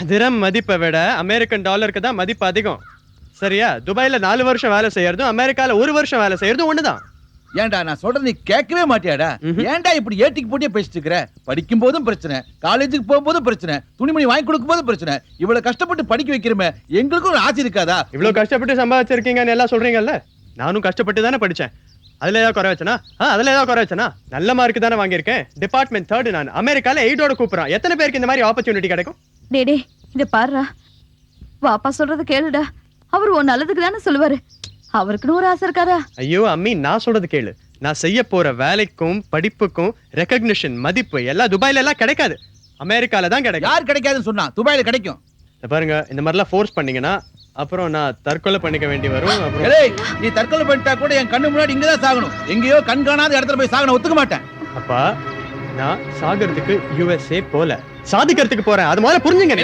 Dirham மதிப்பை விட American டாலருக்கு தான் மதிப்பு அதிகம். சரியா? துபாயில 4 வருஷம் வேலை செய்யறதும் அமெரிக்கால 1 வருஷம் வேலை செய்யறதும் ஒண்ணுதான். ஏன்டா நான் சொல்றது நீ கேட்கவே மாட்டியாடா? ஏன்டா இப்படி ஏட்டிக்கு போட்டியே பேசிட்டு இருக்கிற? படிக்கும் போதும் பிரச்சனை, காலேஜுக்கு போகும்போதும் பிரச்சனை, துணிமணி வாங்கி கொடுக்கும் போதும் பிரச்சனை. இவ்வளவு கஷ்டப்பட்டு படிக்க வைக்கிறமே, எங்களுக்கும் ஒரு ஆசை இருக்காதா? இவ்வளவு கஷ்டப்பட்டு சம்பாதிச்சிருக்கீங்கன்னு எல்லாம் சொல்றீங்கல்ல, நானும் கஷ்டப்பட்டு தானே படிச்சேன். அதுல ஏதாவது குறை வச்சனா? அதுல ஏதாவது குறை வச்சனா? நல்ல மார்க் தானே வாங்கியிருக்கேன். டிபார்ட்மெண்ட் 3 நான். அமெரிக்கால 8ஓட கூப்பிடுறான். எத்தனை பேருக்கு இந்த மாதிரி ஆப்பர்ச்சுனிட்டி கிடைக்கும்? டேடே இத பாருடா, வாப்பா சொல்றது கேளுடா. அவர் உன் நல்லதுக்கு தானே சொல்லுவாரு. அவருக்குன்னு ஒரு ஆசை இருக்காதா? ஐயோ அம்மி, நான் சொல்றது கேளு. நான் செய்ய போற வேலைக்கும் படிப்புக்கும் ரெகக்னிஷன், மதிப்பு எல்லாம் துபாயில எல்லாம் கிடைக்காது, அமெரிக்கால தான் கிடைக்கும். யார் கிடைக்காதுன்னு சொன்னா? துபாயில கிடைக்கும். பாருங்க, இந்த மாதிரிலாம் ஃபோர்ஸ் பண்ணீங்கன்னா அப்புறம் நான் தற்கொலை பண்ணிக்க வேண்டி வரும். நீ தற்கொலை பண்ணிட்டா கூட என் கண்ணு முன்னாடி இங்கதான் சாகணும். எங்கேயோ கண் காணாத இடத்துல போய் சாகணும் ஒத்துக்க மாட்டேன். அப்பா, நான் சாகறதுக்கு USA போல, சாதிக்கிறதுக்கு போறேன். அது முதல்ல புரிஞ்சுங்க.